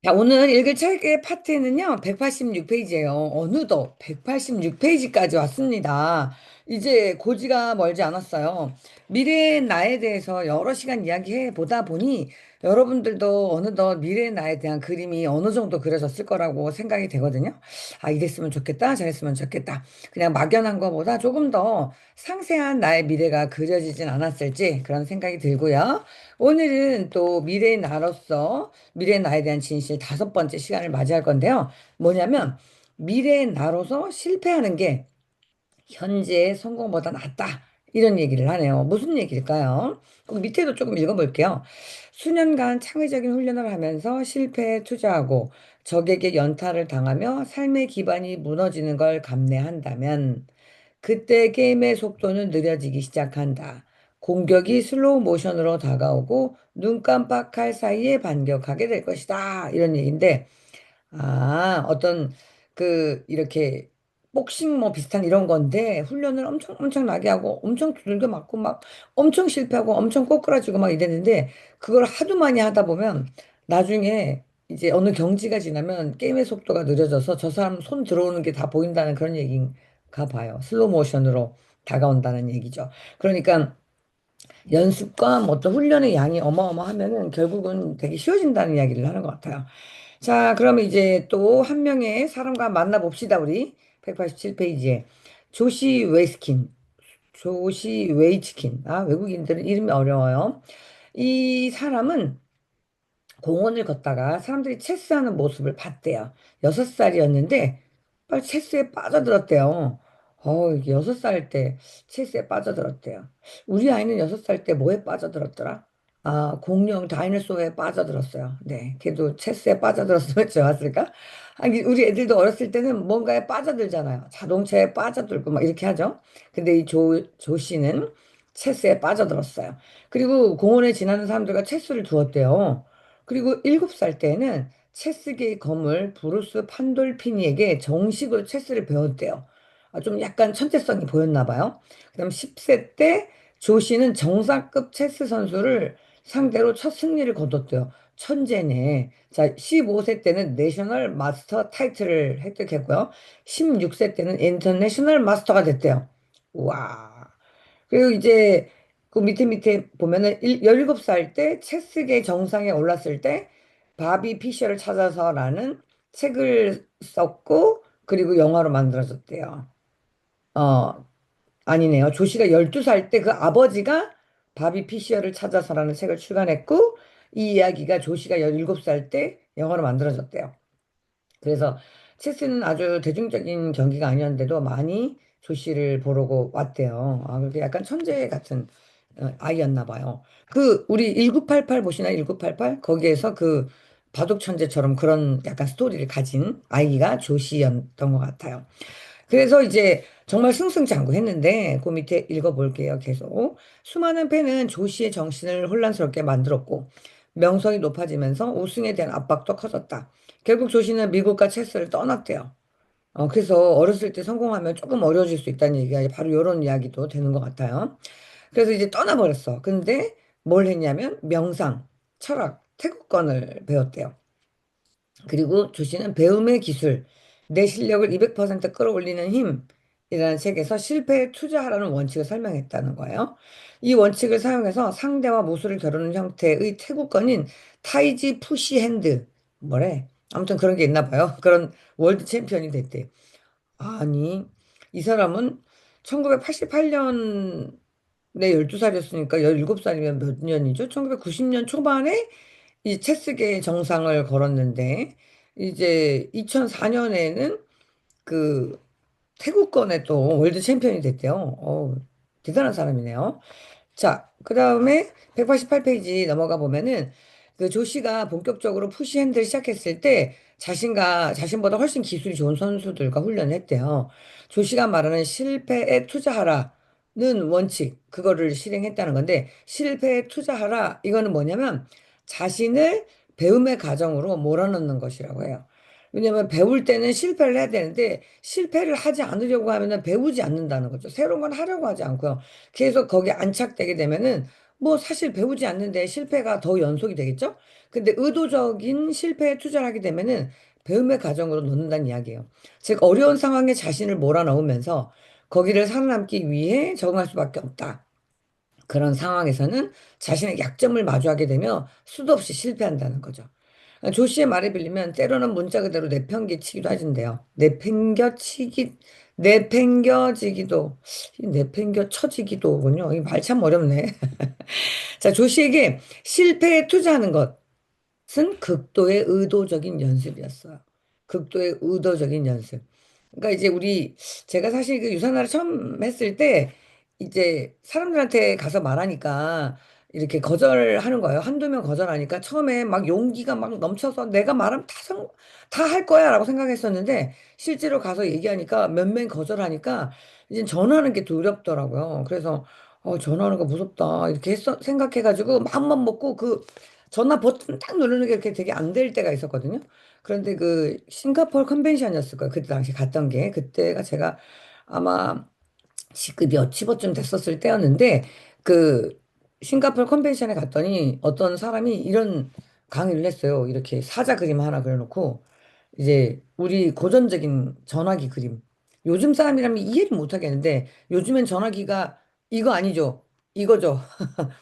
자, 오늘 읽을 책의 파트는요, 186페이지예요. 어느덧 186페이지까지 왔습니다. 이제 고지가 멀지 않았어요. 미래의 나에 대해서 여러 시간 이야기해 보다 보니 여러분들도 어느덧 미래의 나에 대한 그림이 어느 정도 그려졌을 거라고 생각이 되거든요. 아, 이랬으면 좋겠다, 저랬으면 좋겠다. 그냥 막연한 것보다 조금 더 상세한 나의 미래가 그려지진 않았을지 그런 생각이 들고요. 오늘은 또 미래의 나로서 미래의 나에 대한 진실 다섯 번째 시간을 맞이할 건데요. 뭐냐면 미래의 나로서 실패하는 게 현재의 성공보다 낫다. 이런 얘기를 하네요. 무슨 얘기일까요? 거기 밑에도 조금 읽어볼게요. 수년간 창의적인 훈련을 하면서 실패에 투자하고 적에게 연타를 당하며 삶의 기반이 무너지는 걸 감내한다면 그때 게임의 속도는 느려지기 시작한다. 공격이 슬로우 모션으로 다가오고 눈 깜빡할 사이에 반격하게 될 것이다. 이런 얘기인데, 아, 어떤 이렇게 복싱 뭐 비슷한 이런 건데 훈련을 엄청 엄청나게 하고 엄청 두들겨 맞고 막 엄청 실패하고 엄청 꼬꾸라지고 막 이랬는데 그걸 하도 많이 하다 보면 나중에 이제 어느 경지가 지나면 게임의 속도가 느려져서 저 사람 손 들어오는 게 다 보인다는 그런 얘기인가 봐요. 슬로우 모션으로 다가온다는 얘기죠. 그러니까 연습과 뭐 어떤 훈련의 양이 어마어마하면은 결국은 되게 쉬워진다는 이야기를 하는 것 같아요. 자, 그러면 이제 또 한 명의 사람과 만나봅시다, 우리. 187페이지에. 조시 웨스킨. 조시 웨이츠킨. 아, 외국인들은 이름이 어려워요. 이 사람은 공원을 걷다가 사람들이 체스하는 모습을 봤대요. 6살이었는데, 빨리 체스에 빠져들었대요. 이게 6살 때 체스에 빠져들었대요. 우리 아이는 6살 때 뭐에 빠져들었더라? 아, 공룡 다이너소에 빠져들었어요. 네. 걔도 체스에 빠져들었으면 좋았을까? 아니, 우리 애들도 어렸을 때는 뭔가에 빠져들잖아요. 자동차에 빠져들고 막 이렇게 하죠. 근데 이 조 씨는 체스에 빠져들었어요. 그리고 공원에 지나는 사람들과 체스를 두었대요. 그리고 7살 때에는 체스계의 거물 브루스 판돌피니에게 정식으로 체스를 배웠대요. 아, 좀 약간 천재성이 보였나 봐요. 그다음 10세 때 조시는 정상급 체스 선수를 상대로 첫 승리를 거뒀대요. 천재네. 자, 15세 때는 내셔널 마스터 타이틀을 획득했고요. 16세 때는 인터내셔널 마스터가 됐대요. 와. 그리고 이제 그 밑에 보면은 17살 때 체스계 정상에 올랐을 때 바비 피셔를 찾아서라는 책을 썼고 그리고 영화로 만들어졌대요. 어, 아니네요. 조시가 12살 때 그 아버지가 바비 피셔를 찾아서라는 책을 출간했고 이 이야기가 조시가 17살 때 영화로 만들어졌대요. 그래서 체스는 아주 대중적인 경기가 아니었는데도 많이 조씨를 보러고 왔대요. 아, 그게 약간 천재 같은 아이였나 봐요. 우리 1988 보시나요? 1988? 거기에서 그 바둑 천재처럼 그런 약간 스토리를 가진 아이가 조씨였던 것 같아요. 그래서 이제 정말 승승장구했는데 그 밑에 읽어볼게요. 계속. 수많은 팬은 조씨의 정신을 혼란스럽게 만들었고 명성이 높아지면서 우승에 대한 압박도 커졌다. 결국 조씨는 미국과 체스를 떠났대요. 그래서 어렸을 때 성공하면 조금 어려워질 수 있다는 얘기가 바로 이런 이야기도 되는 것 같아요. 그래서 이제 떠나버렸어. 근데 뭘 했냐면 명상, 철학, 태국권을 배웠대요. 그리고 조씨는 배움의 기술, 내 실력을 200% 끌어올리는 힘이라는 책에서 실패에 투자하라는 원칙을 설명했다는 거예요. 이 원칙을 사용해서 상대와 모수를 겨루는 형태의 태국권인 타이지 푸시 핸드, 뭐래? 아무튼 그런 게 있나 봐요. 그런 월드 챔피언이 됐대. 아니, 이 사람은 1988년에 12살이었으니까 17살이면 몇 년이죠? 1990년 초반에 이 체스계의 정상을 걸었는데, 이제 2004년에는 그 태국권에 또 월드 챔피언이 됐대요. 대단한 사람이네요. 자, 그 다음에 188페이지 넘어가 보면은 그 조시가 본격적으로 푸시핸드를 시작했을 때 자신보다 훨씬 기술이 좋은 선수들과 훈련을 했대요. 조시가 말하는 실패에 투자하라는 원칙, 그거를 실행했다는 건데 실패에 투자하라, 이거는 뭐냐면 자신을 배움의 과정으로 몰아넣는 것이라고 해요. 왜냐면 배울 때는 실패를 해야 되는데 실패를 하지 않으려고 하면은 배우지 않는다는 거죠. 새로운 건 하려고 하지 않고요. 계속 거기에 안착되게 되면은 뭐 사실 배우지 않는데 실패가 더 연속이 되겠죠? 근데 의도적인 실패에 투자를 하게 되면은 배움의 과정으로 넣는다는 이야기예요. 즉, 어려운 상황에 자신을 몰아넣으면서 거기를 살아남기 위해 적응할 수밖에 없다. 그런 상황에서는 자신의 약점을 마주하게 되며 수도 없이 실패한다는 거죠. 조 씨의 말에 빌리면 때로는 문자 그대로 내팽개치기도 하진대요. 내팽겨지기도, 이 내팽겨쳐지기도군요. 이 말 참 어렵네. 자, 조 씨에게 실패에 투자하는 것은 극도의 의도적인 연습이었어요. 극도의 의도적인 연습. 그러니까 이제 제가 사실 그 유산화를 처음 했을 때 이제 사람들한테 가서 말하니까 이렇게 거절하는 거예요. 한두 명 거절하니까 처음에 막 용기가 막 넘쳐서 내가 말하면 다 할 거야 라고 생각했었는데 실제로 가서 얘기하니까 몇 명이 거절하니까 이제 전화하는 게 두렵더라고요. 그래서 전화하는 거 무섭다 이렇게 생각해가지고 마음만 먹고 그 전화 버튼 딱 누르는 게 이렇게 되게 안 될 때가 있었거든요. 그런데 그 싱가포르 컨벤션이었을 거예요. 그때 당시 갔던 게. 그때가 제가 아마 시급이 어치버쯤 됐었을 때였는데 그 싱가포르 컨벤션에 갔더니 어떤 사람이 이런 강의를 했어요. 이렇게 사자 그림 하나 그려놓고 이제 우리 고전적인 전화기 그림. 요즘 사람이라면 이해를 못 하겠는데 요즘엔 전화기가 이거 아니죠. 이거죠.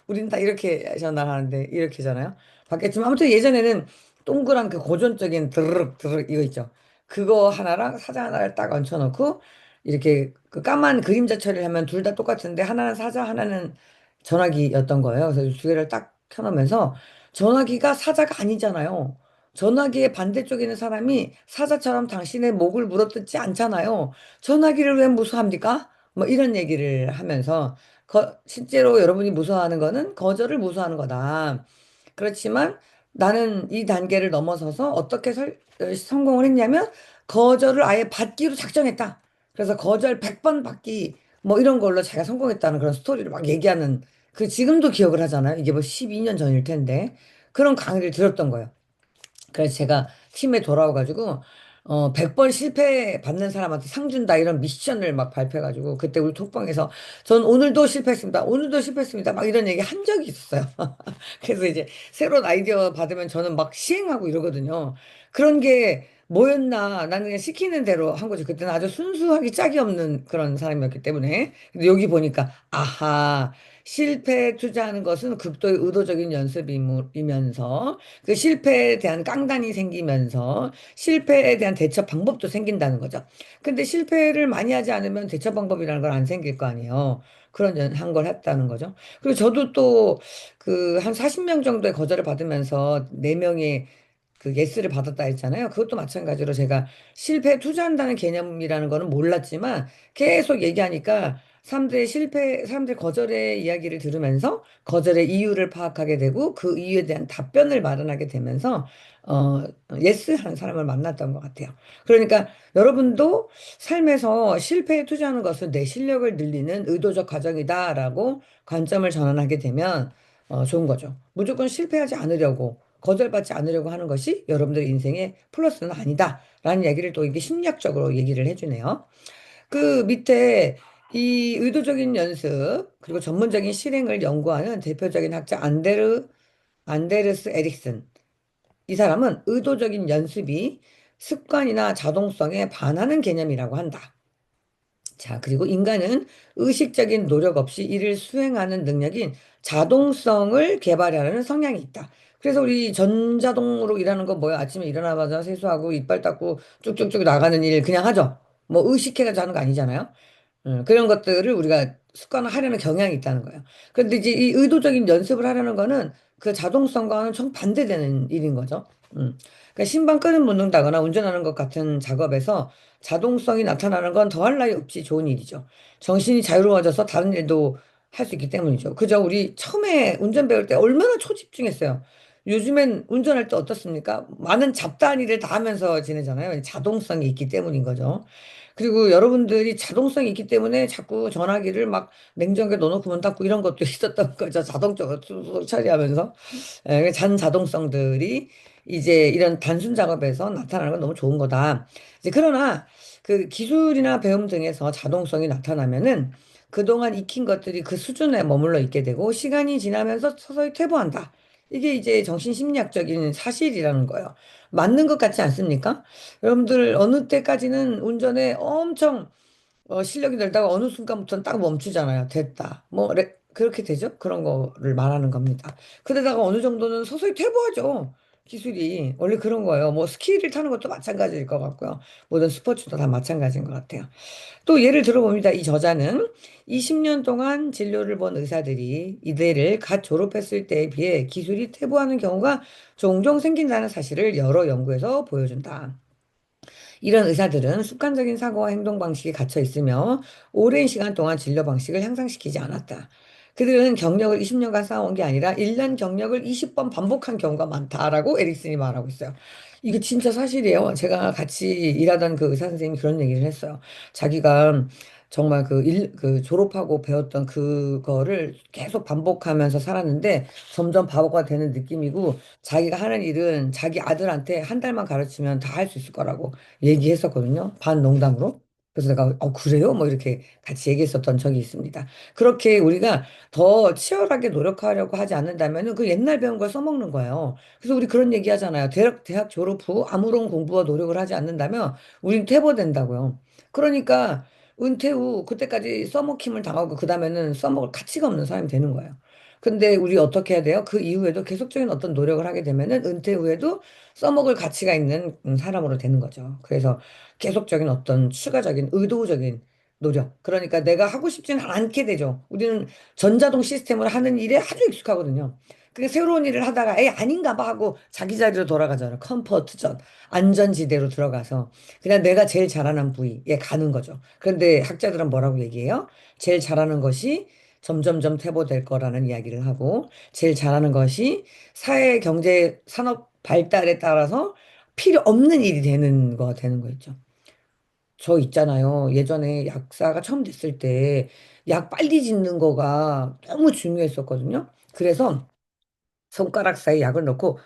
우리는 다 이렇게 전화하는데 이렇게잖아요. 바뀌었지만 아무튼 예전에는 동그란 그 고전적인 드르륵 드르륵 이거 있죠. 그거 하나랑 사자 하나를 딱 얹혀놓고 이렇게 그 까만 그림자 처리를 하면 둘 다 똑같은데 하나는 사자 하나는 전화기였던 거예요. 그래서 두 개를 딱 켜놓으면서 전화기가 사자가 아니잖아요. 전화기의 반대쪽에 있는 사람이 사자처럼 당신의 목을 물어뜯지 않잖아요. 전화기를 왜 무서워합니까? 뭐 이런 얘기를 하면서 실제로 여러분이 무서워하는 거는 거절을 무서워하는 거다. 그렇지만 나는 이 단계를 넘어서서 어떻게 성공을 했냐면 거절을 아예 받기로 작정했다. 그래서 거절 100번 받기 뭐 이런 걸로 제가 성공했다는 그런 스토리를 막 얘기하는 그 지금도 기억을 하잖아요. 이게 뭐 12년 전일 텐데 그런 강의를 들었던 거예요. 그래서 제가 팀에 돌아와가지고 100번 실패 받는 사람한테 상 준다 이런 미션을 막 발표해가지고 그때 우리 톡방에서 전 오늘도 실패했습니다. 오늘도 실패했습니다. 막 이런 얘기 한 적이 있었어요. 그래서 이제 새로운 아이디어 받으면 저는 막 시행하고 이러거든요. 그런 게 뭐였나 나는 그냥 시키는 대로 한 거죠. 그때는 아주 순수하기 짝이 없는 그런 사람이었기 때문에. 근데 여기 보니까 아하 실패에 투자하는 것은 극도의 의도적인 연습이면서 그 실패에 대한 깡단이 생기면서 실패에 대한 대처 방법도 생긴다는 거죠. 근데 실패를 많이 하지 않으면 대처 방법이라는 건 안 생길 거 아니에요. 한 걸 했다는 거죠. 그리고 저도 또 그 한 40명 정도의 거절을 받으면서 4명의 그 예스를 받았다 했잖아요. 그것도 마찬가지로 제가 실패에 투자한다는 개념이라는 거는 몰랐지만 계속 얘기하니까 사람들의 거절의 이야기를 들으면서 거절의 이유를 파악하게 되고 그 이유에 대한 답변을 마련하게 되면서 어, 예스 하는 사람을 만났던 것 같아요. 그러니까 여러분도 삶에서 실패에 투자하는 것은 내 실력을 늘리는 의도적 과정이다라고 관점을 전환하게 되면 좋은 거죠. 무조건 실패하지 않으려고 거절받지 않으려고 하는 것이 여러분들 인생의 플러스는 아니다라는 얘기를 또 이게 심리학적으로 얘기를 해주네요. 그 밑에 이 의도적인 연습 그리고 전문적인 실행을 연구하는 대표적인 학자 안데르스 에릭슨. 이 사람은 의도적인 연습이 습관이나 자동성에 반하는 개념이라고 한다. 자, 그리고 인간은 의식적인 노력 없이 이를 수행하는 능력인 자동성을 개발하려는 성향이 있다. 그래서 우리 전자동으로 일하는 거 뭐야? 아침에 일어나자마자 세수하고 이빨 닦고 쭉쭉쭉 나가는 일 그냥 하죠. 뭐 의식해가지고 하는 거 아니잖아요. 그런 것들을 우리가 습관화하려는 경향이 있다는 거예요. 그런데 이제 이 의도적인 연습을 하려는 거는 그 자동성과는 정반대되는 일인 거죠. 그러니까 신발 끄는 묻는다거나 운전하는 것 같은 작업에서 자동성이 나타나는 건 더할 나위 없이 좋은 일이죠. 정신이 자유로워져서 다른 일도 할 수 있기 때문이죠. 그죠? 우리 처음에 운전 배울 때 얼마나 초집중했어요. 요즘엔 운전할 때 어떻습니까? 많은 잡다한 일을 다 하면서 지내잖아요. 자동성이 있기 때문인 거죠. 그리고 여러분들이 자동성이 있기 때문에 자꾸 전화기를 막 냉장고에 넣어놓고 문 닫고 이런 것도 있었던 거죠. 자동적으로 툭툭 처리하면서. 잔 자동성들이 이제 이런 단순 작업에서 나타나는 건 너무 좋은 거다. 이제 그러나 그 기술이나 배움 등에서 자동성이 나타나면은 그동안 익힌 것들이 그 수준에 머물러 있게 되고 시간이 지나면서 서서히 퇴보한다. 이게 이제 정신심리학적인 사실이라는 거예요. 맞는 것 같지 않습니까? 여러분들 어느 때까지는 운전에 엄청 실력이 늘다가 어느 순간부터는 딱 멈추잖아요. 됐다. 뭐, 그렇게 되죠? 그런 거를 말하는 겁니다. 그러다가 어느 정도는 서서히 퇴보하죠. 기술이. 원래 그런 거예요. 뭐, 스키를 타는 것도 마찬가지일 것 같고요. 모든 스포츠도 다 마찬가지인 것 같아요. 또 예를 들어봅니다. 이 저자는 20년 동안 진료를 본 의사들이 이대를 갓 졸업했을 때에 비해 기술이 퇴보하는 경우가 종종 생긴다는 사실을 여러 연구에서 보여준다. 이런 의사들은 습관적인 사고와 행동 방식이 갇혀 있으며 오랜 시간 동안 진료 방식을 향상시키지 않았다. 그들은 경력을 20년간 쌓아온 게 아니라 1년 경력을 20번 반복한 경우가 많다라고 에릭슨이 말하고 있어요. 이게 진짜 사실이에요. 제가 같이 일하던 그 의사 선생님이 그런 얘기를 했어요. 자기가 정말 그 졸업하고 배웠던 그거를 계속 반복하면서 살았는데 점점 바보가 되는 느낌이고 자기가 하는 일은 자기 아들한테 한 달만 가르치면 다 할 수 있을 거라고 얘기했었거든요. 반 농담으로. 그래서 내가, 그래요? 뭐 이렇게 같이 얘기했었던 적이 있습니다. 그렇게 우리가 더 치열하게 노력하려고 하지 않는다면 그 옛날 배운 걸 써먹는 거예요. 그래서 우리 그런 얘기 하잖아요. 대학 졸업 후 아무런 공부와 노력을 하지 않는다면 우린 퇴보된다고요. 그러니까 은퇴 후 그때까지 써먹힘을 당하고 그 다음에는 써먹을 가치가 없는 사람이 되는 거예요. 근데 우리 어떻게 해야 돼요? 그 이후에도 계속적인 어떤 노력을 하게 되면은 은퇴 후에도 써먹을 가치가 있는 사람으로 되는 거죠. 그래서 계속적인 어떤 추가적인 의도적인 노력. 그러니까 내가 하고 싶지는 않게 되죠. 우리는 전자동 시스템을 하는 일에 아주 익숙하거든요. 그 새로운 일을 하다가 에이 아닌가 봐 하고 자기 자리로 돌아가잖아요. 컴포트 존, 안전지대로 들어가서 그냥 내가 제일 잘하는 부위에 가는 거죠. 그런데 학자들은 뭐라고 얘기해요? 제일 잘하는 것이 점점점 퇴보될 거라는 이야기를 하고 제일 잘하는 것이 사회, 경제, 산업 발달에 따라서 필요 없는 일이 되는 거 되는 거 있죠. 저 있잖아요. 예전에 약사가 처음 됐을 때 약 빨리 짓는 거가 너무 중요했었거든요. 그래서 손가락 사이에 약을 넣고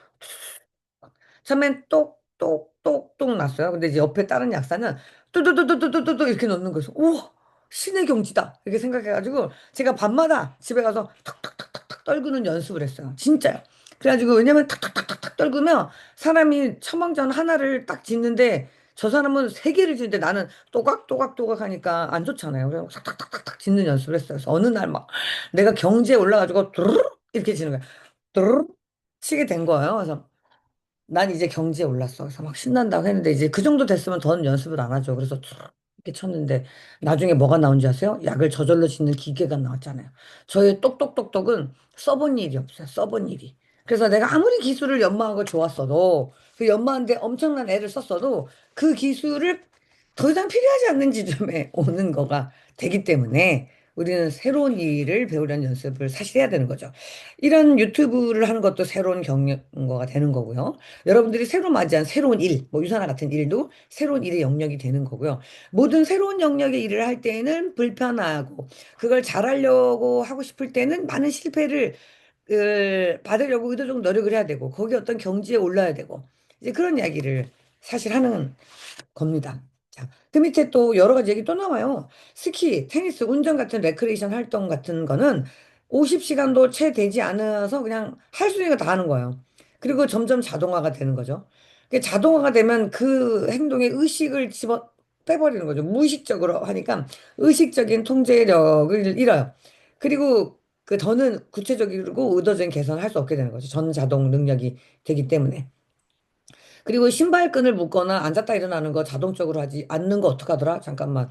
처음엔 똑똑똑똑 났어요. 근데 이제 옆에 다른 약사는 뚜두두두두두두 이렇게 넣는 거예요. 우와, 신의 경지다. 이렇게 생각해가지고 제가 밤마다 집에 가서 탁탁탁탁탁 떨구는 연습을 했어요. 진짜요. 그래가지고 왜냐면 탁탁탁탁탁 떨구면 사람이 처방전 하나를 딱 짓는데 저 사람은 세 개를 짓는데 나는 또각또각또각 하니까 안 좋잖아요. 그래서 탁탁탁탁탁 짓는 연습을 했어요. 그래서 어느 날 막 내가 경지에 올라가지고 두루룩 이렇게 지는 거예요. 두루룩 치게 된 거예요. 그래서 난 이제 경지에 올랐어. 그래서 막 신난다고 했는데 이제 그 정도 됐으면 더는 연습을 안 하죠. 그래서 쭉 이렇게 쳤는데 나중에 뭐가 나온지 아세요? 약을 저절로 짓는 기계가 나왔잖아요. 저의 똑똑똑똑은 써본 일이 없어요. 써본 일이. 그래서 내가 아무리 기술을 연마하고 좋았어도 그 연마한데 엄청난 애를 썼어도 그 기술을 더 이상 필요하지 않는 지점에 오는 거가 되기 때문에 우리는 새로운 일을 배우려는 연습을 사실 해야 되는 거죠. 이런 유튜브를 하는 것도 새로운 경거가 되는 거고요. 여러분들이 새로 맞이한 새로운 일, 뭐 유산화 같은 일도 새로운 일의 영역이 되는 거고요. 모든 새로운 영역의 일을 할 때에는 불편하고 그걸 잘하려고 하고 싶을 때는 많은 실패를 받으려고 의도적 노력을 해야 되고 거기 어떤 경지에 올라야 되고 이제 그런 이야기를 사실 하는 겁니다. 자, 그 밑에 또 여러 가지 얘기 또 나와요. 스키, 테니스, 운전 같은 레크레이션 활동 같은 거는 50시간도 채 되지 않아서 그냥 할 수 있는 거 다 하는 거예요. 그리고 점점 자동화가 되는 거죠. 그 자동화가 되면 그 행동에 의식을 집어 빼버리는 거죠. 무의식적으로 하니까 의식적인 통제력을 잃어요. 그리고 그 더는 구체적이고 의도적인 개선을 할 수 없게 되는 거죠. 전자동 능력이 되기 때문에. 그리고 신발끈을 묶거나 앉았다 일어나는 거 자동적으로 하지 않는 거 어떡하더라? 잠깐만.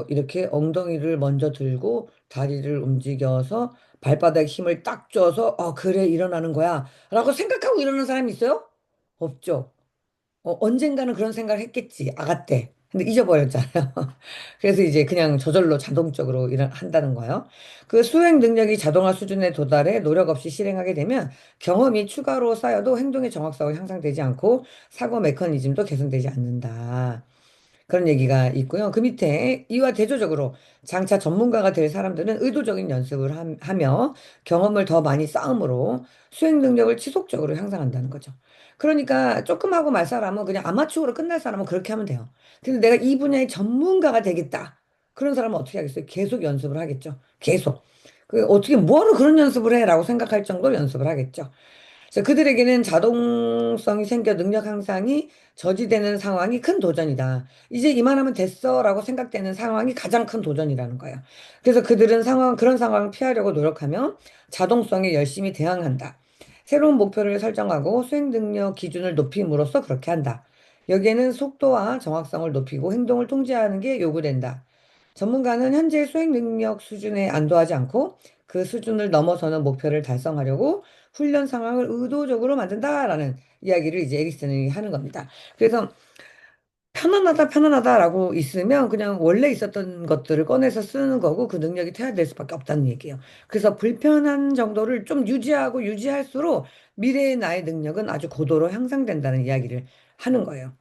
이렇게 엉덩이를 먼저 들고 다리를 움직여서 발바닥에 힘을 딱 줘서 그래 일어나는 거야. 라고 생각하고 일어나는 사람이 있어요? 없죠. 언젠가는 그런 생각을 했겠지. 아가 때. 근데 잊어버렸잖아요. 그래서 이제 그냥 저절로 자동적으로 한다는 거예요. 그 수행 능력이 자동화 수준에 도달해 노력 없이 실행하게 되면 경험이 추가로 쌓여도 행동의 정확성은 향상되지 않고 사고 메커니즘도 개선되지 않는다. 그런 얘기가 있고요. 그 밑에 이와 대조적으로 장차 전문가가 될 사람들은 의도적인 연습을 하며 경험을 더 많이 쌓음으로 수행 능력을 지속적으로 향상한다는 거죠. 그러니까 조금 하고 말 사람은 그냥 아마추어로 끝날 사람은 그렇게 하면 돼요. 근데 내가 이 분야의 전문가가 되겠다. 그런 사람은 어떻게 하겠어요? 계속 연습을 하겠죠. 계속. 그 어떻게 뭐하러 그런 연습을 해라고 생각할 정도로 연습을 하겠죠. 그래서 그들에게는 자동성이 생겨 능력 향상이 저지되는 상황이 큰 도전이다. 이제 이만하면 됐어라고 생각되는 상황이 가장 큰 도전이라는 거예요. 그래서 그들은 그런 상황을 피하려고 노력하며 자동성에 열심히 대항한다. 새로운 목표를 설정하고 수행 능력 기준을 높임으로써 그렇게 한다. 여기에는 속도와 정확성을 높이고 행동을 통제하는 게 요구된다. 전문가는 현재 수행 능력 수준에 안도하지 않고 그 수준을 넘어서는 목표를 달성하려고 훈련 상황을 의도적으로 만든다라는 이야기를 이제 에릭슨이 하는 겁니다. 그래서 편안하다, 편안하다라고 있으면 그냥 원래 있었던 것들을 꺼내서 쓰는 거고 그 능력이 퇴화될 수밖에 없다는 얘기예요. 그래서 불편한 정도를 좀 유지하고 유지할수록 미래의 나의 능력은 아주 고도로 향상된다는 이야기를 하는 거예요.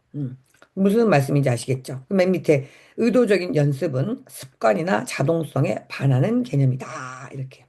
무슨 말씀인지 아시겠죠? 맨 밑에 의도적인 연습은 습관이나 자동성에 반하는 개념이다. 이렇게.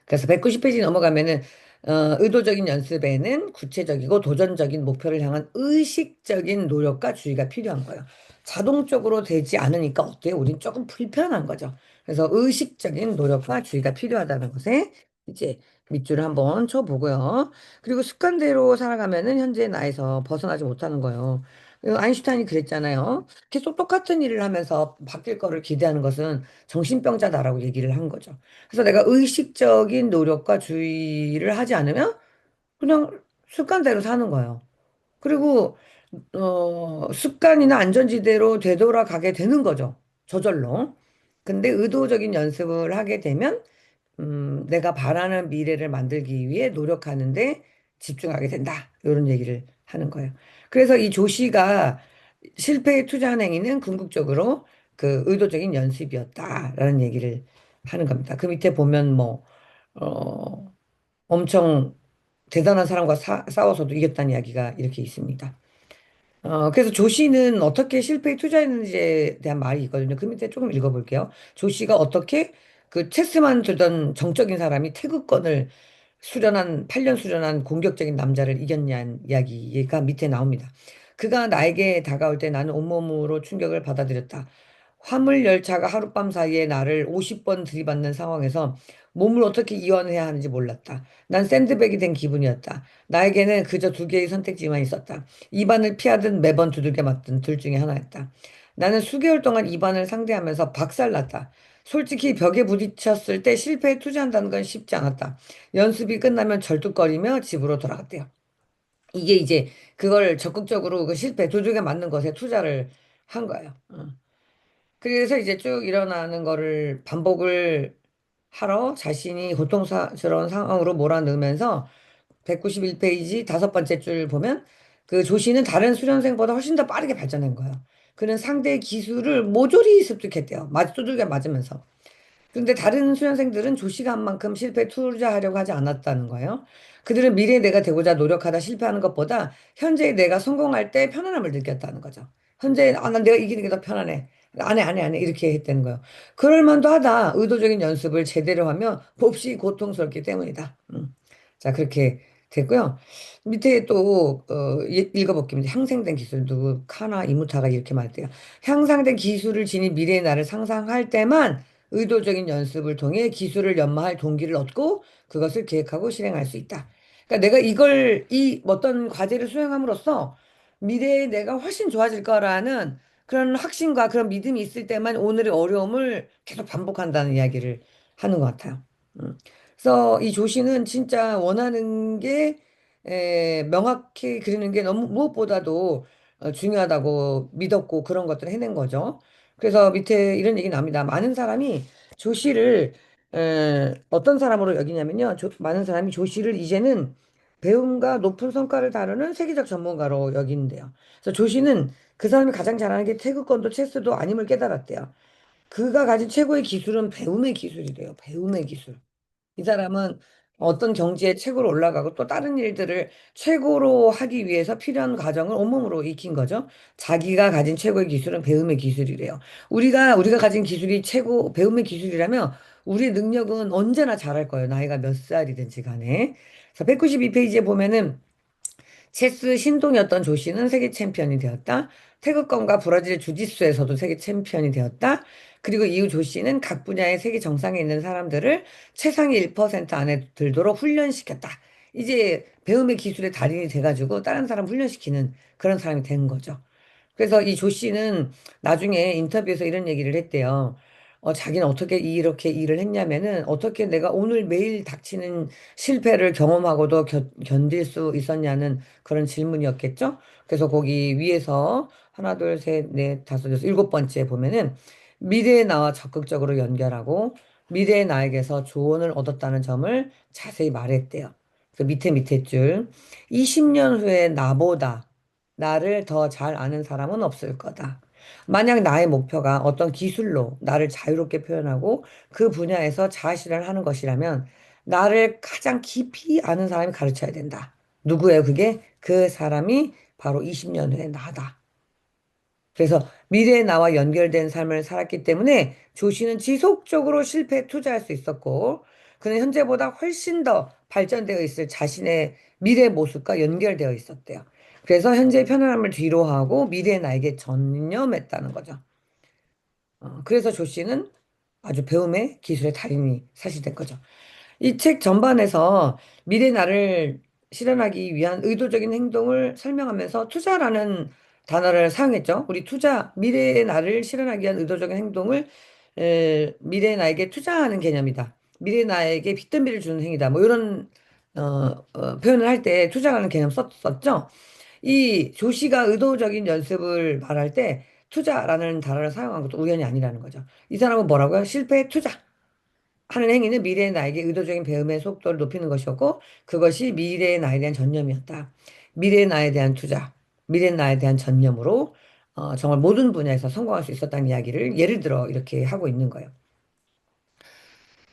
그래서 190페이지 넘어가면은 의도적인 연습에는 구체적이고 도전적인 목표를 향한 의식적인 노력과 주의가 필요한 거예요. 자동적으로 되지 않으니까 어때요? 우린 조금 불편한 거죠. 그래서 의식적인 노력과 주의가 필요하다는 것에 이제 밑줄을 한번 쳐보고요. 그리고 습관대로 살아가면은 현재 나에서 벗어나지 못하는 거예요. 아인슈타인이 그랬잖아요. 계속 똑같은 일을 하면서 바뀔 거를 기대하는 것은 정신병자다라고 얘기를 한 거죠. 그래서 내가 의식적인 노력과 주의를 하지 않으면 그냥 습관대로 사는 거예요. 그리고 습관이나 안전지대로 되돌아가게 되는 거죠. 저절로. 근데 의도적인 연습을 하게 되면 내가 바라는 미래를 만들기 위해 노력하는데 집중하게 된다. 이런 얘기를 하는 거예요. 그래서 이 조시가 실패에 투자한 행위는 궁극적으로 그 의도적인 연습이었다라는 얘기를 하는 겁니다. 그 밑에 보면 뭐, 어, 엄청 대단한 사람과 싸워서도 이겼다는 이야기가 이렇게 있습니다. 그래서 조 씨는 어떻게 실패에 투자했는지에 대한 말이 있거든요. 그 밑에 조금 읽어볼게요. 조 씨가 어떻게 그 체스만 두던 정적인 사람이 태극권을 8년 수련한 공격적인 남자를 이겼냐는 이야기가 밑에 나옵니다. 그가 나에게 다가올 때 나는 온몸으로 충격을 받아들였다. 화물 열차가 하룻밤 사이에 나를 50번 들이받는 상황에서 몸을 어떻게 이완해야 하는지 몰랐다. 난 샌드백이 된 기분이었다. 나에게는 그저 두 개의 선택지만 있었다. 입안을 피하든 매번 두들겨 맞든 둘 중에 하나였다. 나는 수개월 동안 입안을 상대하면서 박살났다. 솔직히 벽에 부딪혔을 때 실패에 투자한다는 건 쉽지 않았다. 연습이 끝나면 절뚝거리며 집으로 돌아갔대요. 이게 이제 그걸 적극적으로 그 실패, 두들겨 맞는 것에 투자를 한 거예요. 그래서 이제 쭉 일어나는 거를 반복을 하러 자신이 고통스러운 상황으로 몰아넣으면서 191페이지 다섯 번째 줄 보면 그 조씨는 다른 수련생보다 훨씬 더 빠르게 발전한 거예요. 그는 상대의 기술을 모조리 습득했대요. 두들겨 맞으면서. 그런데 다른 수련생들은 조시가 한 만큼 실패에 투자하려고 하지 않았다는 거예요. 그들은 미래의 내가 되고자 노력하다 실패하는 것보다 현재의 내가 성공할 때 편안함을 느꼈다는 거죠. 현재, 난 내가 이기는 게 더 편안해. 안 해. 이렇게 했다는 거예요. 그럴 만도 하다. 의도적인 연습을 제대로 하면 몹시 고통스럽기 때문이다. 자, 그렇게 됐고요. 밑에 또, 읽어볼게요. 향상된 기술, 누구, 카나, 이무타가 이렇게 말했대요. 향상된 기술을 지닌 미래의 나를 상상할 때만 의도적인 연습을 통해 기술을 연마할 동기를 얻고 그것을 계획하고 실행할 수 있다. 그러니까 내가 이 어떤 과제를 수행함으로써 미래의 내가 훨씬 좋아질 거라는 그런 확신과 그런 믿음이 있을 때만 오늘의 어려움을 계속 반복한다는 이야기를 하는 것 같아요. 음. 그래서 이 조시는 진짜 원하는 게 명확히 그리는 게 너무 무엇보다도 중요하다고 믿었고 그런 것들을 해낸 거죠. 그래서 밑에 이런 얘기 나옵니다. 많은 사람이 조시를 어떤 사람으로 여기냐면요. 많은 사람이 조시를 이제는 배움과 높은 성과를 다루는 세계적 전문가로 여기는데요. 그래서 조시는 그 사람이 가장 잘하는 게 태극권도 체스도 아님을 깨달았대요. 그가 가진 최고의 기술은 배움의 기술이래요. 배움의 기술. 이 사람은 어떤 경지에 최고로 올라가고 또 다른 일들을 최고로 하기 위해서 필요한 과정을 온몸으로 익힌 거죠. 자기가 가진 최고의 기술은 배움의 기술이래요. 우리가 가진 기술이 배움의 기술이라면 우리의 능력은 언제나 잘할 거예요. 나이가 몇 살이든지 간에. 그래서 192페이지에 보면은 체스 신동이었던 조 씨는 세계 챔피언이 되었다. 태극권과 브라질 주짓수에서도 세계 챔피언이 되었다. 그리고 이후 조 씨는 각 분야의 세계 정상에 있는 사람들을 최상위 1% 안에 들도록 훈련시켰다. 이제 배움의 기술의 달인이 돼가지고 다른 사람 훈련시키는 그런 사람이 된 거죠. 그래서 이 조 씨는 나중에 인터뷰에서 이런 얘기를 했대요. 자기는 어떻게 이렇게 일을 했냐면은 어떻게 내가 오늘 매일 닥치는 실패를 경험하고도 견딜 수 있었냐는 그런 질문이었겠죠. 그래서 거기 위에서 하나, 둘, 셋, 넷, 다섯, 여섯, 일곱 번째 보면은 미래의 나와 적극적으로 연결하고 미래의 나에게서 조언을 얻었다는 점을 자세히 말했대요. 그 밑에 줄. 20년 후에 나보다 나를 더 잘 아는 사람은 없을 거다. 만약 나의 목표가 어떤 기술로 나를 자유롭게 표현하고 그 분야에서 자아실현을 하는 것이라면 나를 가장 깊이 아는 사람이 가르쳐야 된다. 누구예요, 그게? 그 사람이 바로 20년 후에 나다. 그래서 미래의 나와 연결된 삶을 살았기 때문에 조씨는 지속적으로 실패에 투자할 수 있었고, 그는 현재보다 훨씬 더 발전되어 있을 자신의 미래 모습과 연결되어 있었대요. 그래서 현재의 편안함을 뒤로하고 미래의 나에게 전념했다는 거죠. 그래서 조씨는 아주 배움의 기술의 달인이 사실 된 거죠. 이 책 전반에서 미래 나를 실현하기 위한 의도적인 행동을 설명하면서 투자라는 단어를 사용했죠. 우리 투자, 미래의 나를 실현하기 위한 의도적인 행동을 미래의 나에게 투자하는 개념이다. 미래의 나에게 빚더미를 주는 행위다. 뭐 이런 표현을 할 때 투자라는 개념 썼었죠. 이 조시가 의도적인 연습을 말할 때 투자라는 단어를 사용한 것도 우연이 아니라는 거죠. 이 사람은 뭐라고요? 실패의 투자. 하는 행위는 미래의 나에게 의도적인 배움의 속도를 높이는 것이었고, 그것이 미래의 나에 대한 전념이었다. 미래의 나에 대한 투자, 미래의 나에 대한 전념으로 정말 모든 분야에서 성공할 수 있었다는 이야기를 예를 들어 이렇게 하고 있는 거예요.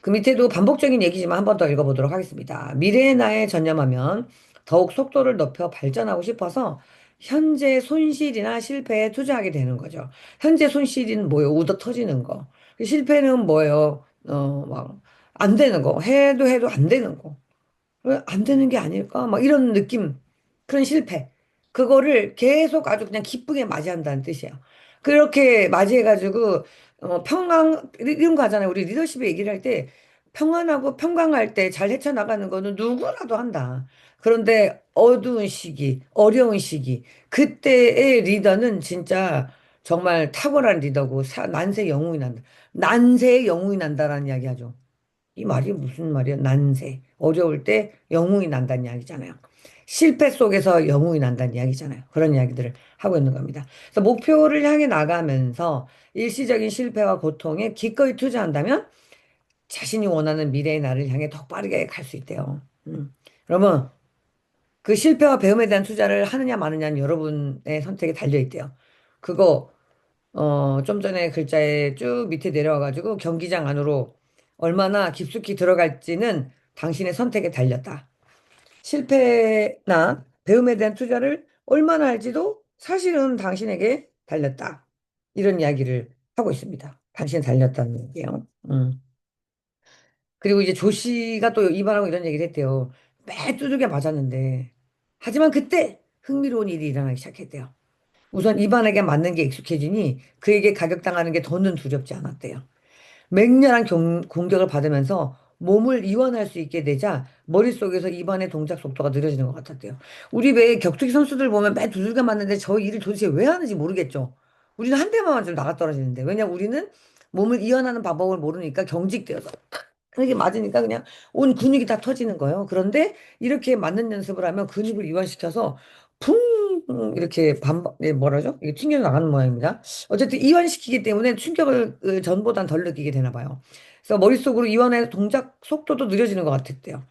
그 밑에도 반복적인 얘기지만 한 번 더 읽어보도록 하겠습니다. 미래의 나에 전념하면 더욱 속도를 높여 발전하고 싶어서 현재 손실이나 실패에 투자하게 되는 거죠. 현재 손실은 뭐예요? 우더 터지는 거. 실패는 뭐예요? 안 되는 거. 해도 안 되는 거. 왜 안 되는 게 아닐까? 막 이런 느낌, 그런 실패. 그거를 계속 아주 그냥 기쁘게 맞이한다는 뜻이에요. 그렇게 맞이해가지고, 이런 거 하잖아요. 우리 리더십에 얘기를 할 때, 평안하고 평강할 때 잘 헤쳐나가는 거는 누구라도 한다. 그런데 어두운 시기, 어려운 시기, 그때의 리더는 진짜 정말 탁월한 리더고, 난세 영웅이 난다. 난세의 영웅이 난다라는 이야기 하죠. 이 말이 무슨 말이야? 난세. 어려울 때 영웅이 난다는 이야기잖아요. 실패 속에서 영웅이 난다는 이야기잖아요. 그런 이야기들을 하고 있는 겁니다. 그래서 목표를 향해 나가면서 일시적인 실패와 고통에 기꺼이 투자한다면 자신이 원하는 미래의 나를 향해 더 빠르게 갈 수 있대요. 그러면 그 실패와 배움에 대한 투자를 하느냐 마느냐는 여러분의 선택에 달려 있대요. 그거 좀 전에 글자에 쭉 밑에 내려와가지고 경기장 안으로 얼마나 깊숙이 들어갈지는 당신의 선택에 달렸다. 실패나 배움에 대한 투자를 얼마나 할지도 사실은 당신에게 달렸다. 이런 이야기를 하고 있습니다. 당신이 달렸다는 얘기예요. 그리고 이제 조 씨가 또 이반하고 이런 얘기를 했대요. 매 두들겨 맞았는데. 하지만 그때 흥미로운 일이 일어나기 시작했대요. 우선 이반에게 맞는 게 익숙해지니 그에게 가격당하는 게 더는 두렵지 않았대요. 맹렬한 공격을 받으면서 몸을 이완할 수 있게 되자 머릿속에서 입안의 동작 속도가 느려지는 것 같았대요. 우리 왜 격투기 선수들 보면 매 두들겨 맞는데 저 일을 도대체 왜 하는지 모르겠죠. 우리는 한 대만 맞으면 나가 떨어지는데. 왜냐면 우리는 몸을 이완하는 방법을 모르니까 경직되어서 그렇게 맞으니까 그냥 온 근육이 다 터지는 거예요. 그런데 이렇게 맞는 연습을 하면 근육을 이완시켜서 붕 이렇게 뭐라죠? 이게 튕겨 나가는 모양입니다. 어쨌든 이완시키기 때문에 충격을 전보단 덜 느끼게 되나 봐요. 그래서 머릿속으로 이완의 동작 속도도 느려지는 것 같았대요.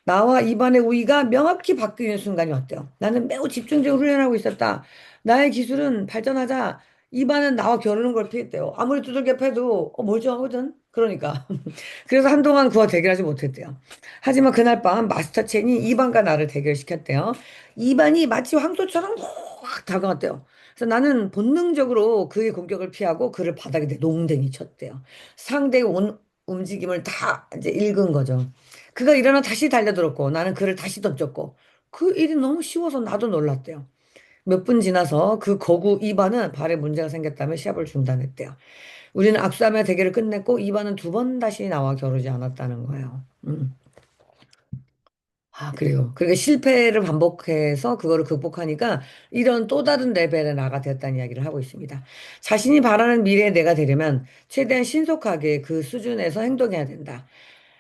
나와 입안의 우위가 명확히 바뀌는 순간이 왔대요. 나는 매우 집중적으로 훈련하고 있었다. 나의 기술은 발전하자 입안은 나와 겨루는 걸 피했대요. 아무리 두들겨 패도 멀쩡하거든. 그러니까. 그래서 한동안 그와 대결하지 못했대요. 하지만 그날 밤 마스터 첸이 이반과 나를 대결시켰대요. 이반이 마치 황소처럼 확 다가왔대요. 그래서 나는 본능적으로 그의 공격을 피하고 그를 바닥에 농댕이 쳤대요. 상대의 움직임을 다 이제 읽은 거죠. 그가 일어나 다시 달려들었고 나는 그를 다시 던졌고 그 일이 너무 쉬워서 나도 놀랐대요. 몇 분 지나서 그 거구 2반은 발에 문제가 생겼다며 시합을 중단했대요. 우리는 악수하며 대결을 끝냈고 2반은 두 번 다시 나와 겨루지 않았다는 거예요. 아, 그래요. 그러니까 실패를 반복해서 그거를 극복하니까 이런 또 다른 레벨에 나가 되었다는 이야기를 하고 있습니다. 자신이 바라는 미래의 내가 되려면 최대한 신속하게 그 수준에서 행동해야 된다.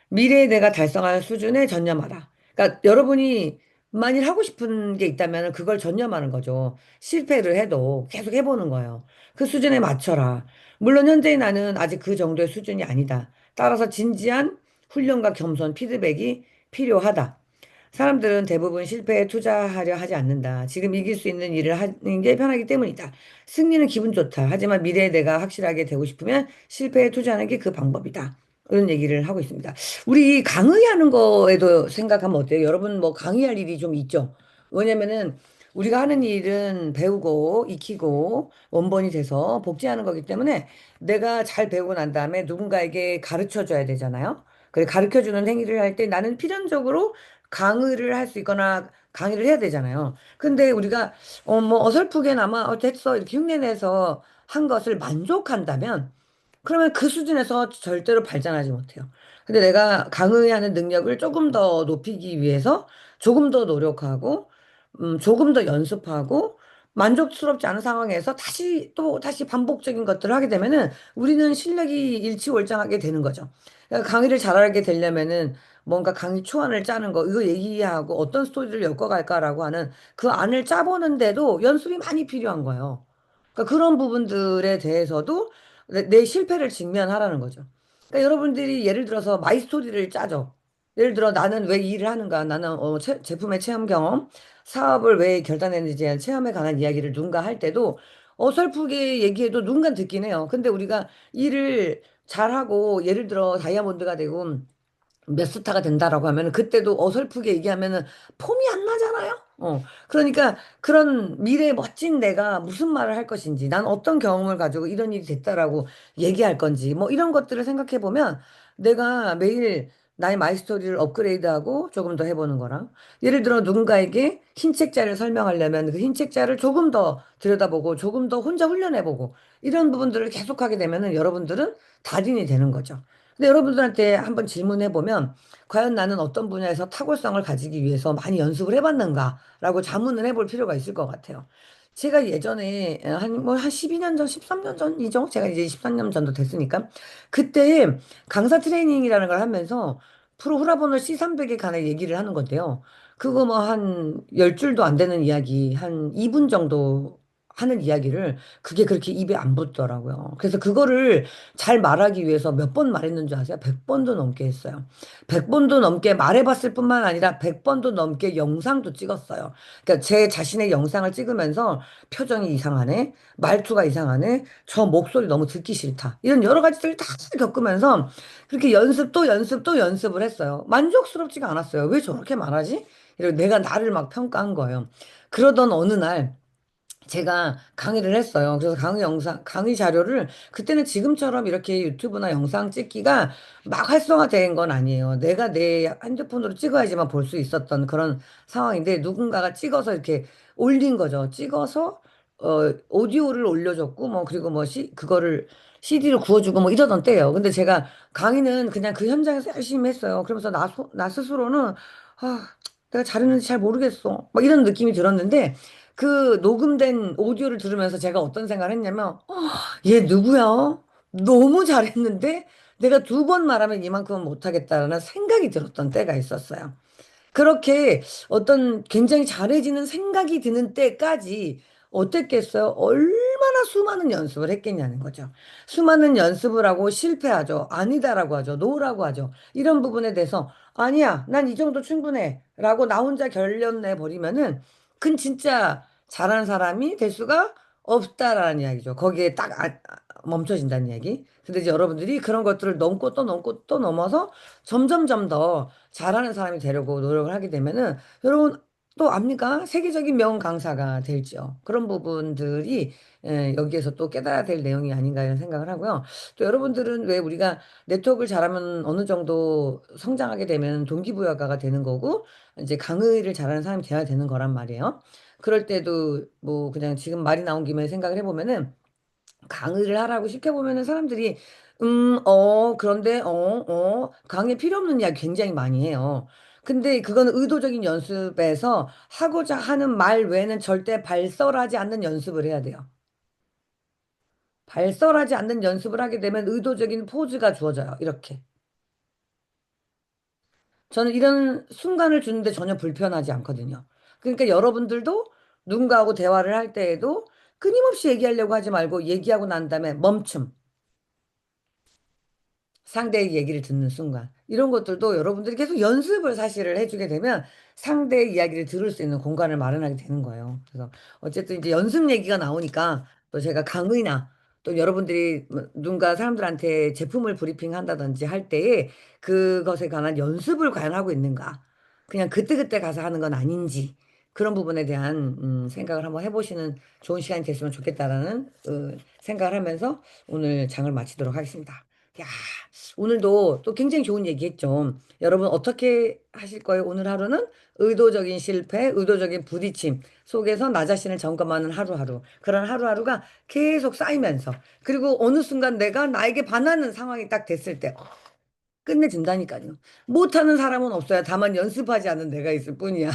미래의 내가 달성할 수준에 전념하라. 그러니까 여러분이 만일 하고 싶은 게 있다면 그걸 전념하는 거죠. 실패를 해도 계속 해보는 거예요. 그 수준에 맞춰라. 물론 현재 나는 아직 그 정도의 수준이 아니다. 따라서 진지한 훈련과 겸손 피드백이 필요하다. 사람들은 대부분 실패에 투자하려 하지 않는다. 지금 이길 수 있는 일을 하는 게 편하기 때문이다. 승리는 기분 좋다. 하지만 미래의 내가 확실하게 되고 싶으면 실패에 투자하는 게 그 방법이다. 이런 얘기를 하고 있습니다. 우리 강의하는 거에도 생각하면 어때요? 여러분 뭐 강의할 일이 좀 있죠? 왜냐면은 우리가 하는 일은 배우고 익히고 원본이 돼서 복제하는 거기 때문에 내가 잘 배우고 난 다음에 누군가에게 가르쳐 줘야 되잖아요. 그래 가르쳐 주는 행위를 할 때 나는 필연적으로 강의를 할 수 있거나 강의를 해야 되잖아요. 근데 우리가 뭐 어설프게나마 됐어 이렇게 흉내내서 한 것을 만족한다면 그러면 그 수준에서 절대로 발전하지 못해요. 근데 내가 강의하는 능력을 조금 더 높이기 위해서 조금 더 노력하고, 조금 더 연습하고, 만족스럽지 않은 상황에서 다시 반복적인 것들을 하게 되면은 우리는 실력이 일취월장하게 되는 거죠. 그러니까 강의를 잘하게 되려면은 뭔가 강의 초안을 짜는 거, 이거 얘기하고 어떤 스토리를 엮어갈까라고 하는 그 안을 짜보는데도 연습이 많이 필요한 거예요. 그러니까 그런 부분들에 대해서도 내 실패를 직면하라는 거죠. 그러니까 여러분들이 예를 들어서 마이 스토리를 짜죠. 예를 들어 나는 왜 이 일을 하는가? 나는 제품의 체험 경험, 사업을 왜 결단했는지에 대한 체험에 관한 이야기를 누군가 할 때도 어설프게 얘기해도 누군가 듣긴 해요. 근데 우리가 일을 잘하고 예를 들어 다이아몬드가 되고 몇 스타가 된다라고 하면 그때도 어설프게 얘기하면은 폼이 안 나잖아요. 그러니까 그런 미래의 멋진 내가 무슨 말을 할 것인지, 난 어떤 경험을 가지고 이런 일이 됐다라고 얘기할 건지, 뭐 이런 것들을 생각해 보면 내가 매일 나의 마이스토리를 업그레이드하고 조금 더 해보는 거랑, 예를 들어 누군가에게 흰 책자를 설명하려면 그 흰 책자를 조금 더 들여다보고 조금 더 혼자 훈련해보고 이런 부분들을 계속하게 되면은 여러분들은 달인이 되는 거죠. 근데 여러분들한테 한번 질문해 보면 과연 나는 어떤 분야에서 탁월성을 가지기 위해서 많이 연습을 해봤는가라고 자문을 해볼 필요가 있을 것 같아요. 제가 예전에 한 12년 전, 13년 전이죠. 제가 이제 13년 전도 됐으니까. 그때 강사 트레이닝이라는 걸 하면서 프로 후라보너 C300에 관해 얘기를 하는 건데요. 그거 뭐 한 10줄도 안 되는 이야기, 한 2분 정도 하는 이야기를 그게 그렇게 입에 안 붙더라고요. 그래서 그거를 잘 말하기 위해서 몇 번 말했는 줄 아세요? 100번도 넘게 했어요. 100번도 넘게 말해봤을 뿐만 아니라 100번도 넘게 영상도 찍었어요. 그러니까 제 자신의 영상을 찍으면서 표정이 이상하네, 말투가 이상하네, 저 목소리 너무 듣기 싫다. 이런 여러 가지들을 다 겪으면서 그렇게 연습 또 연습 또 연습을 했어요. 만족스럽지가 않았어요. 왜 저렇게 말하지? 이러고 내가 나를 막 평가한 거예요. 그러던 어느 날 제가 강의를 했어요. 그래서 강의 자료를 그때는 지금처럼 이렇게 유튜브나 영상 찍기가 막 활성화된 건 아니에요. 내가 내 핸드폰으로 찍어야지만 볼 수 있었던 그런 상황인데 누군가가 찍어서 이렇게 올린 거죠. 찍어서 오디오를 올려줬고 뭐 그리고 뭐 그거를 CD로 구워주고 뭐 이러던 때예요. 근데 제가 강의는 그냥 그 현장에서 열심히 했어요. 그러면서 나 스스로는 아, 내가 잘했는지 잘 모르겠어. 막 이런 느낌이 들었는데 그 녹음된 오디오를 들으면서 제가 어떤 생각을 했냐면, 얘 누구야? 너무 잘했는데 내가 두 번 말하면 이만큼은 못하겠다라는 생각이 들었던 때가 있었어요. 그렇게 어떤 굉장히 잘해지는 생각이 드는 때까지 어땠겠어요? 얼마나 수많은 연습을 했겠냐는 거죠. 수많은 연습을 하고 실패하죠. 아니다라고 하죠. 노라고 하죠. 이런 부분에 대해서 아니야, 난 이 정도 충분해. 라고 나 혼자 결론 내버리면은 그건 진짜 잘하는 사람이 될 수가 없다라는 이야기죠. 거기에 딱 멈춰진다는 이야기. 근데 이제 여러분들이 그런 것들을 넘고 또 넘고 또 넘어서 점점점 더 잘하는 사람이 되려고 노력을 하게 되면은 여러분 또 압니까? 세계적인 명언 강사가 될지요. 그런 부분들이 여기에서 또 깨달아야 될 내용이 아닌가 이런 생각을 하고요. 또 여러분들은 왜 우리가 네트워크를 잘하면 어느 정도 성장하게 되면 동기부여가 되는 거고 이제 강의를 잘하는 사람이 돼야 되는 거란 말이에요. 그럴 때도 뭐 그냥 지금 말이 나온 김에 생각을 해보면은 강의를 하라고 시켜보면은 사람들이, 그런데, 강의 필요 없는 이야기 굉장히 많이 해요. 근데 그거는 의도적인 연습에서 하고자 하는 말 외에는 절대 발설하지 않는 연습을 해야 돼요. 발설하지 않는 연습을 하게 되면 의도적인 포즈가 주어져요. 이렇게. 저는 이런 순간을 주는데 전혀 불편하지 않거든요. 그러니까 여러분들도 누군가하고 대화를 할 때에도 끊임없이 얘기하려고 하지 말고 얘기하고 난 다음에 멈춤. 상대의 얘기를 듣는 순간. 이런 것들도 여러분들이 계속 연습을 사실을 해주게 되면 상대의 이야기를 들을 수 있는 공간을 마련하게 되는 거예요. 그래서 어쨌든 이제 연습 얘기가 나오니까 또 제가 강의나 또 여러분들이 뭐 누군가 사람들한테 제품을 브리핑 한다든지 할 때에 그것에 관한 연습을 과연 하고 있는가. 그냥 그때그때 가서 하는 건 아닌지 그런 부분에 대한 생각을 한번 해보시는 좋은 시간이 됐으면 좋겠다라는 생각을 하면서 오늘 장을 마치도록 하겠습니다. 야, 오늘도 또 굉장히 좋은 얘기 했죠. 여러분 어떻게 하실 거예요? 오늘 하루는 의도적인 실패, 의도적인 부딪힘 속에서 나 자신을 점검하는 하루하루. 그런 하루하루가 계속 쌓이면서 그리고 어느 순간 내가 나에게 반하는 상황이 딱 됐을 때 끝내준다니까요. 못하는 사람은 없어요. 다만 연습하지 않는 내가 있을 뿐이야.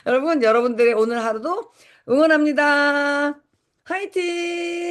여러분, 여러분들의 오늘 하루도 응원합니다. 화이팅!